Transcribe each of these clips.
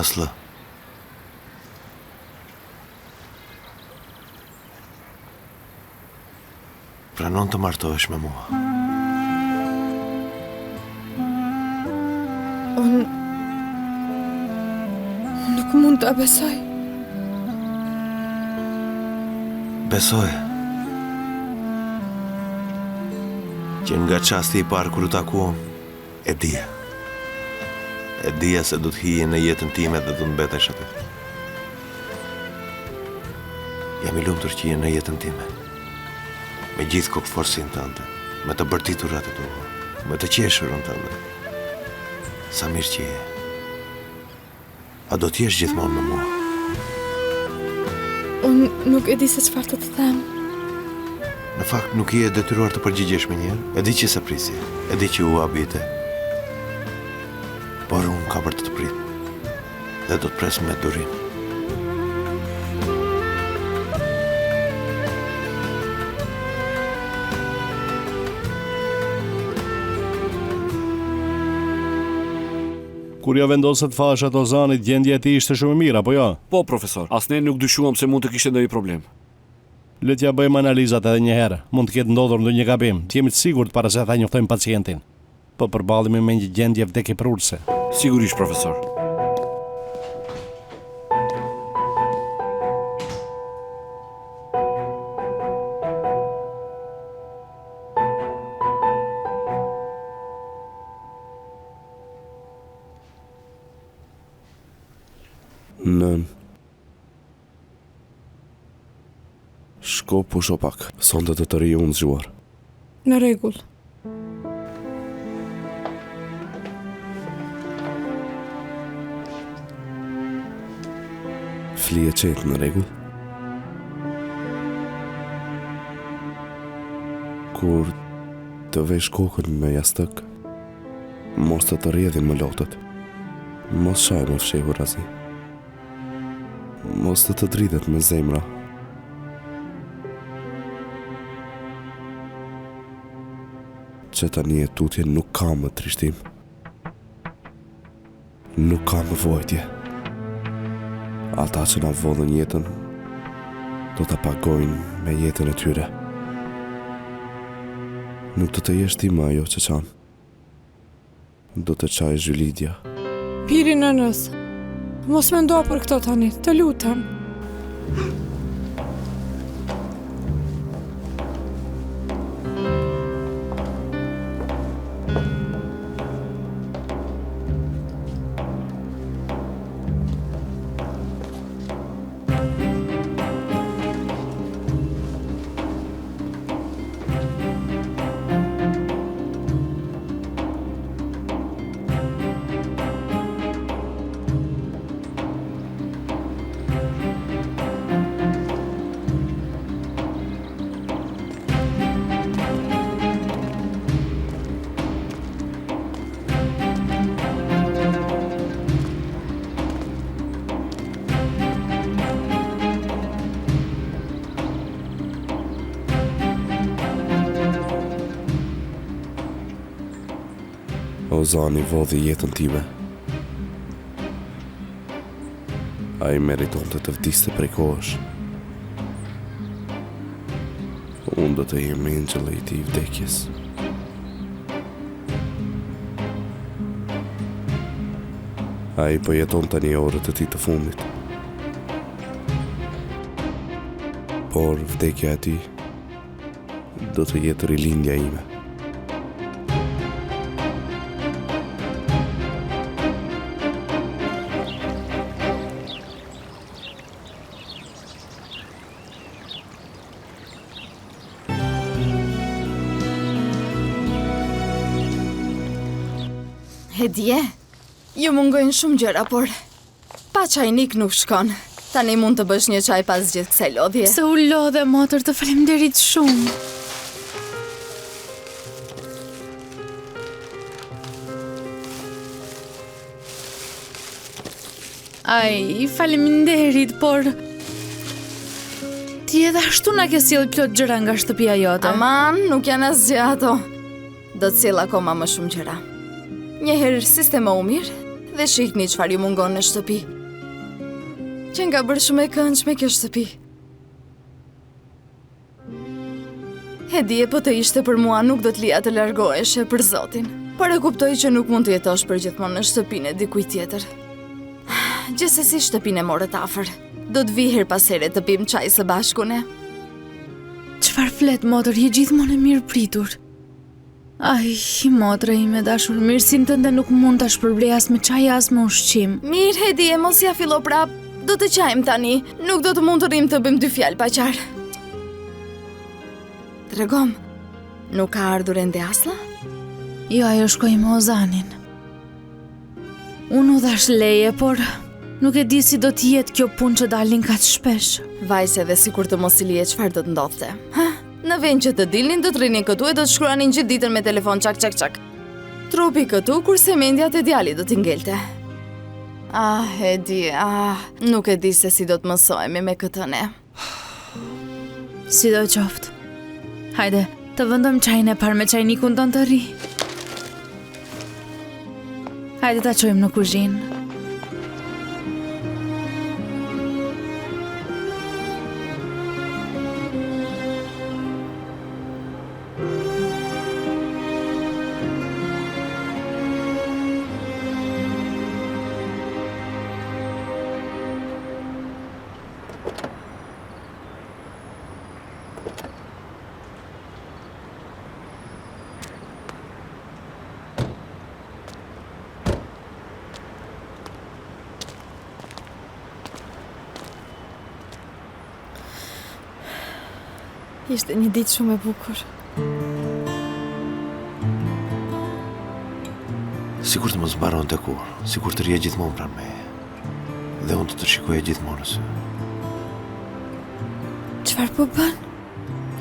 Aslı. Pranon të martohesh me mua. Unë nuk mund të besoj. Besoj që nga qasti i parë kur u takuam, e dija. E dija se do të hije në jetën time dhe do të mbetesh aty. Jam i lumtur që je në jetën time. Me gjithë kokëforsin tënde, me të bërtiturat e tua, me të qeshurën tënde. Sa mirë që je. A do t'jesh gjithmonë me mua? Unë nuk e di se çfarë të them. Në fakt nuk je detyruar të përgjigjesh me njerë. E di që se prisi, e di që u habite. Por unë ka për të prit dhe do të pres me durim. Kur ja vendoset fashat Ozanit, gjendja e tij ishte shumë e mirë, apo jo? Po, profesor, asnjë nuk dyshuam se mund të kishte ndonjë problem. Le t'ja bëjmë analizat edhe një herë. Mund të ketë ndodhur ndonjë gabim. Të jemi të sigurt para se ta njoftojmë pacientin. Po përballemi me një gjendje vdekjeprurëse. Sigurisht, profesor. Nën. Shko pusho pak, sonde të rri unë zgjuar. Në rregull. Flije qetë në rregull. Kur të vesh kokën me jastëk, mos të rrjedhin më lotët. Mos shaj më fshehur asnjë. Mos të dridhet me zemra. Që tani e tutje nuk ka më trishtim. Nuk ka më vojtje. Ata që na vodhën jetën do ta pagojnë me jetën e tyre. Nuk do të jesh ti më ajo që qanë. Do të qaj zhylidja. Piri nënës, mos mendo për këto tani, të lutem. Ozani vodhi jetën time. A i meriton të vdiste prej kohësh. Unë do të jem engjëllë i ti i vdekjes. A i po jeton tani orët e ti të fundit. Por vdekja e ti do të jetë rilindja ime. E dje, ju mungojnë shumë gjëra, por pa çajnik nuk shkon. Tani mund të bësh një çaj pas gjithë kësaj lodhje. Se u lodhe, motër, të faleminderit shumë. Ai, faleminderit, por ti edhe ashtu na ke sjell plot gjëra nga shtëpia jote. Aman, nuk janë asgjë ato. Do të sjell akoma më shumë gjëra. Njëherë sistema u mirë dhe shihni çfarë ju mungon në shtëpi. Që nga bërë shumë e këndshme kjo shtëpi. E di po të ishte për mua nuk do të lija të largoheshe për Zotin. Por e kuptoj që nuk mund të jetosh përgjithmonë në shtëpinë e dikujt tjetër. Gjithsesi shtëpinë e morët afër. Do të vi her pas here të pim çaj së bashku ne. Çfarë flet, motër, je gjithmonë e mirë pritur. Ai, motra ime dashur, mirësinë tënde nuk mund ta shpërbrej as me çaj as me ushqim. Mirë, Hedi, e mos ja fillo prap. Do të qajmë tani. Nuk do të mund të rrim të bëjmë dy fjalë pa qarë. Tregom, nuk ka ardhur ende Asla? Jo, ajo shkoi me Ozanin. Unë u dhash leje, por nuk e di si do të jetë kjo punë që dalin kaq shpesh. Vajse dhe sikur të mos i lije çfarë do të ndodhte. Ha? Në vend që të dilnin, do të rrinin këtu e do të shkruanin gjithë ditën me telefon çak çak çak. Trupi këtu kurse mendja te djali do t'i ngelte. E di, nuk e di se si do të mësohemi me këtë ne. Si do qoftë. Hajde, të vëndëm çajin e parë me çajnikun tonë të ri. Hajde ta çojmë në kuzhinë. Ishte një ditë shumë e bukur. Sikur të mos mbaron të kur, sikur të rje gjithmonë pranë meje. Dhe unë të shikoja gjithmonë nëse. Çfarë po bën?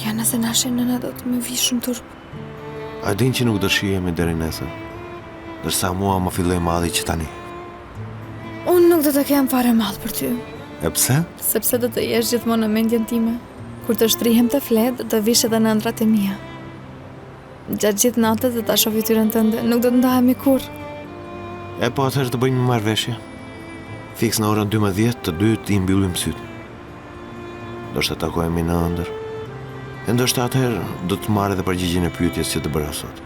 Ja, nëse na sheh nëna do të më vi shumë turp. A din që nuk do shihemi deri nesër, ndërsa mua më filloi malli që tani. Unë nuk do të kem fare mall për ty, E pse? sepse do të jesh gjithmonë në mendjen time. Kur të shtrihem të flet, do vish edhe në ëndrat e mia. Gjatë gjithë natës do ta shoh fytyrën tënde, nuk do të ndahemi kurrë. E po atëherë të bëjmë një marrëveshje. Fiks në orën 12 të dy të i mbyllim sytë. Do shta takohemi në ëndër. E ndoshta atëherë do të marrë edhe përgjigjen e pyetjes që të bëra sot.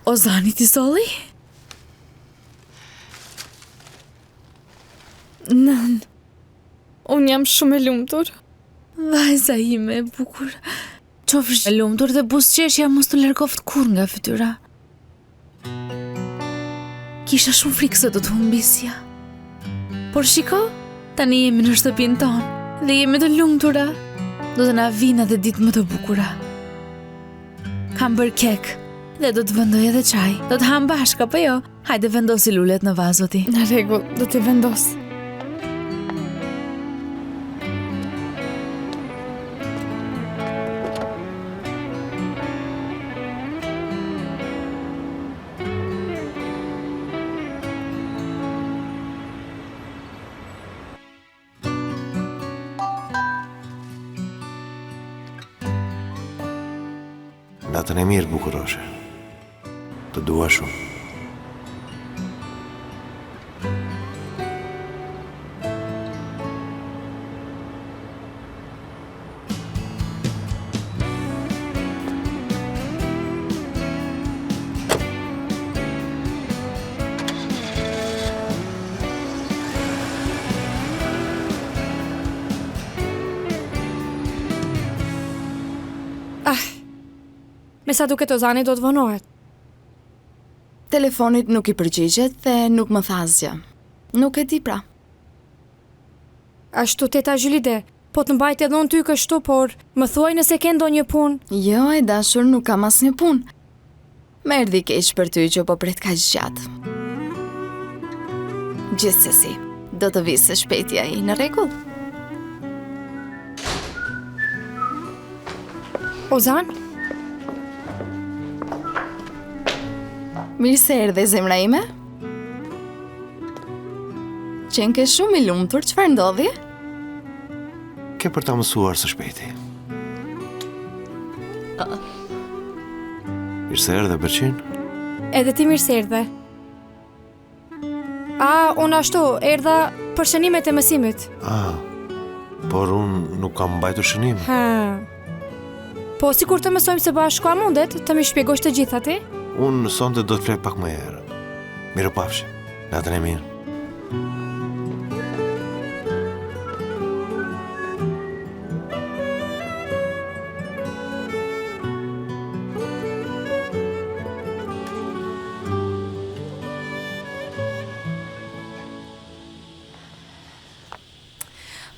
Ozani ti solli? Nën, unë jam shumë e lumtur. Vajza ime e bukur. Qofsh e lumtur dhe buzëqeshja mos të largoft kur nga fytyra. Kisha shumë frikë se do të humbisja. Por shiko, tani jemi në shtëpinë tonë dhe jemi të lumtura. Do të na vinë edhe ditë më të bukura. Kam bërë kek dhe do të vendoj edhe çaj. Do të ham bashkë, apo jo? Hajde vendosi lulet në vazë ti. Në rregull, do t'i vendos. Natën e mirë, bukuroshe. Të dua shumë. Me sa duket Ozani do të vonohet. Telefonit nuk i përgjigjet dhe nuk më tha asgjë. Nuk e di pra. Ashtu teta Gjylide, po të mbajt edhe unë ty kështu, por më thuaj nëse ke ndonjë punë. Jo, e dashur, nuk kam asnjë punë. Më erdhi keq për ty që po pret kaq gjatë. Gjithsesi, do të vi së shpejti ai, në rregull? Ozan? Mirë se erdhe, zemra ime. Qenë ke shumë i lumtur, çfarë ndodhi? Ke për ta mësuar së shpejti. Mirë se erdhe, Berqin. Edhe ti mirë se erdhe. Unë ashtu, erdha për shënimet e mësimit. Por unë nuk kam mbajtur shënim. Po, si kur të mësojmë së bashku, a mundet të më shpjegosh të gjitha ti? Unë sonte do të flej pak më herë. Mirupafshim. Natën e mirë.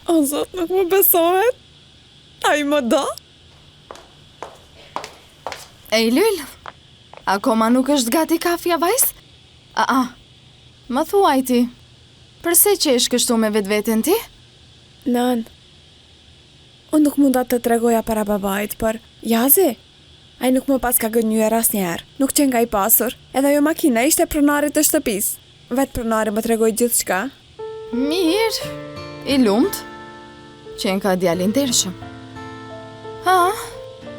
O, Zot, nuk më besohet. Ai më do? Ej, Lyl, akoma nuk është gati kafja, vajz? Më thuaj ti, përse qesh kështu me vetveten ti? Nën, unë nuk mund të tregoja para babait, për Jazi, ai nuk më pas ka gënjyer asnjëherë, nuk qenë nga i pasur, edhe ajo makina ishte pronarit të shtëpis. Vetë pronari më tregoi gjithçka. Mirë, i lumt, qenë ka djalin ndershëm.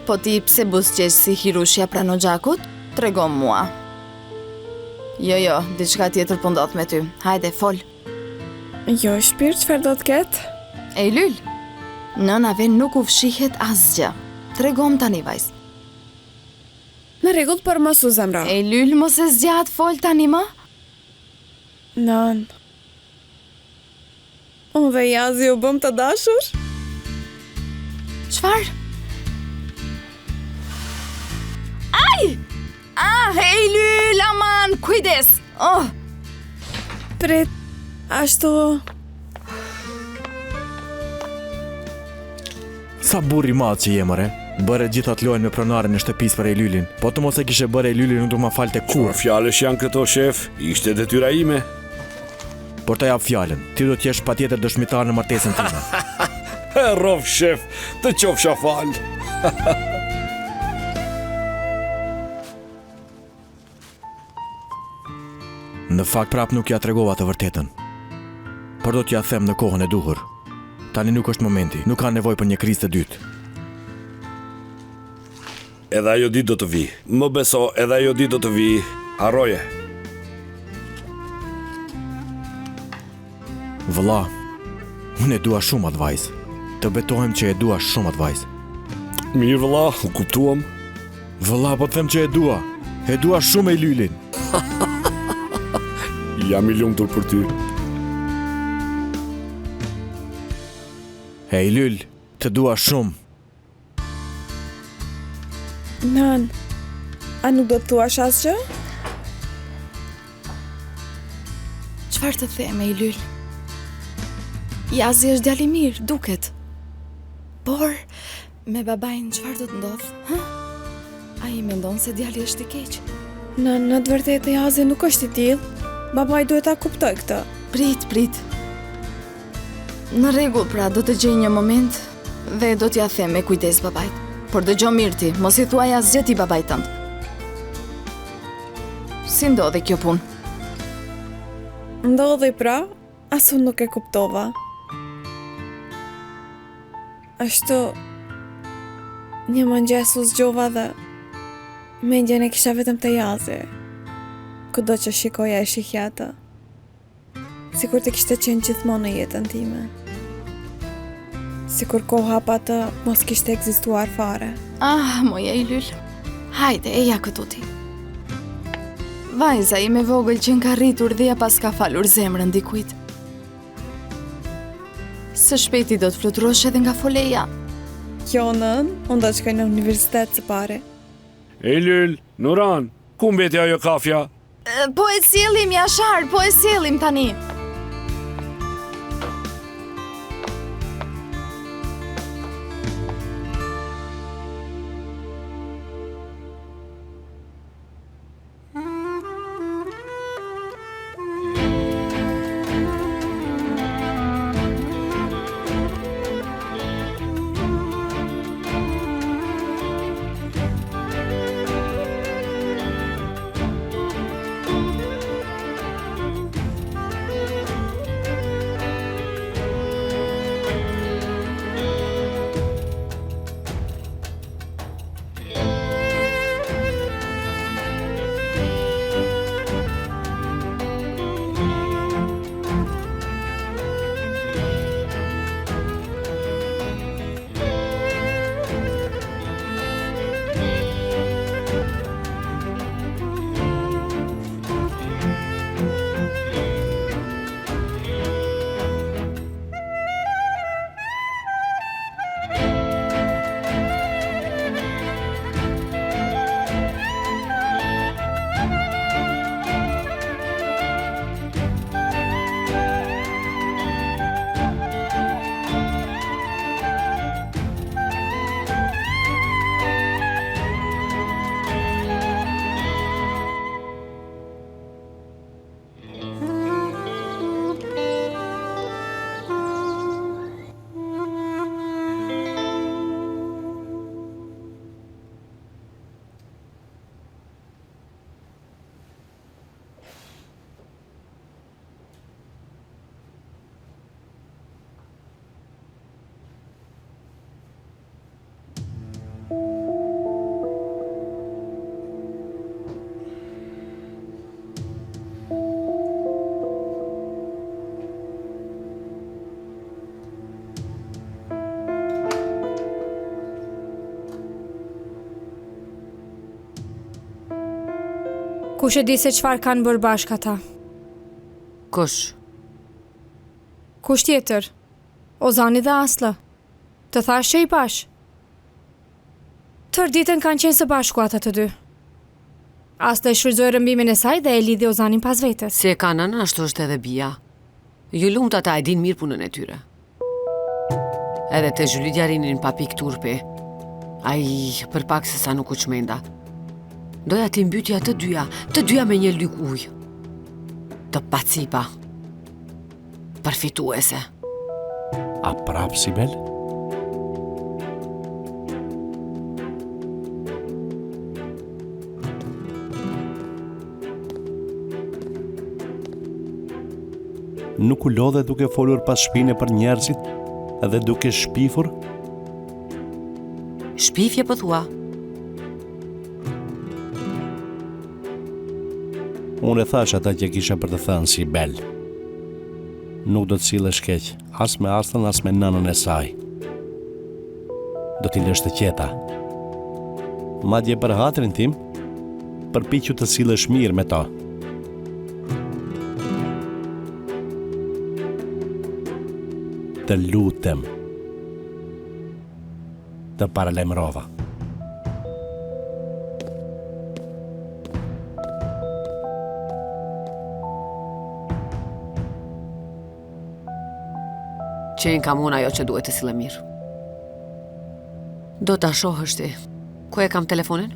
Po ti pse buzqesh si hirushja pranë xhakut? Trego mua. Jo, diçka tjetër po ndodh me ty. Hajde, fol. Jo, shpirt, çfarë do të ketë? Ej, Lyl, nënave nuk u fshihet asgjë. Tregom tani, vajz. Në rregull, për mos u zemra. Ej, Lyl, mos e zgjat, fol tani më. Nën. Unë dhe Jazi u bëm të dashur? Çfarë? Ai! Hej, Lyl, aman, kujdes! Prit, ashtu... Sa burri madh që jemëre, bëre gjithat lojnë me pronarin e shtëpis për Ejlylin, po të mos e kishe bërë Ejlylin nuk do ma falte kur. Fjalësh janë këto, shef, ishte detyra ime. Por të jap fjalën, ti do t'jesh patjetër dëshmitar në martesën time. Rov, shef, të qofsha fal. Në fakt prap nuk ja tregova të vërtetën, por do t'ja them në kohën e duhur. Tani nuk është momenti, nuk ka nevojë për një krizë të dytë. Edhe ajo ditë do të vi. Më beso, edhe ajo ditë do të vi. Harroje. Vëlla, unë e dua shumë atë vajzë. Të betohem që e dua shumë atë vajzë. Mirë, vëlla, u kuptuam. Vëlla, po të them që e dua. E dua shumë Ejlylin. Jam i lumtur për ty. Ejlyl, të dua shumë. Nën, a nuk do të thuash asgjë? Çfarë të them, Ejlyl? Jazi është djali mirë, duket. Por, me babain çfarë do të ndodh? Ai mendon se djali është i keq. Në të vërtetë Jazi nuk është i tillë. Babai duhet ta kuptoj këtë. Prit. Në rregull, pra, do të gjej një moment dhe do t'ja them me kujdes babait. Por dëgjoj mirë ti, mos i thuaj asgjë ti babait tënd. Si ndodhi kjo punë? Ndodhi pra, as unë nuk e kuptova. Ashtu, një mëngjes u zgjova dhe mendjen e kisha vetëm të Jazi. Kudo që shikoja e shihja atë. Sikur të kishte qenë gjithmonë në jetën time. Sikur koha pa të mos kishte ekzistuar fare. Moja Ejlyl. Hajde, eja këtu ti. Vajza ime vogël që ka rritur dhe ja pas ka falur zemrën dikujt. Së shpejti do të fluturosh edhe nga foleja. Jo, nën, unë do të shkoj në universitet së pare. Ejlyl, Nuran, ku mbeti ajo kafja? Po e sjellim, Jashar, po e sjellim tani. Kush e di se çfarë kanë bërë bashkë ata? Kush? Kush tjetër? Ozani dhe Asla. Të thash që i pash. Tër ditën kanë qenë së bashku ata të dy. Asla e shfrytzoi rëmbimin e saj dhe e lidhi Ozanin pas vetes. Si e kanë anë, ashtu është edhe bia. Ju lumt ata e din mirë punën e tyre. Edhe te Zhylidja rinin pa pik turpi. Ai për pak se sa nuk u çmenda. Doja ti mbytja të dyja me një lyk ujë. Të pacipa. Përfituese. A prap Sibel? Nuk u lodhe duke folur pas shpine për njerëzit edhe duke shpifur? Shpifje po thua? Unë e thash ata që kisha për të thënë Sibel. Nuk do të sillesh keq, as me Aslën, as me nënën e saj. Do t'i lësh të qeta. Madje për hatrin tim, përpiqu të sillesh mirë me ta. Të lutem. Të paralemrova. Qenë kam unë ajo që duhet të sille mirë. Do ta shohësh ti. Ku e kam telefonin?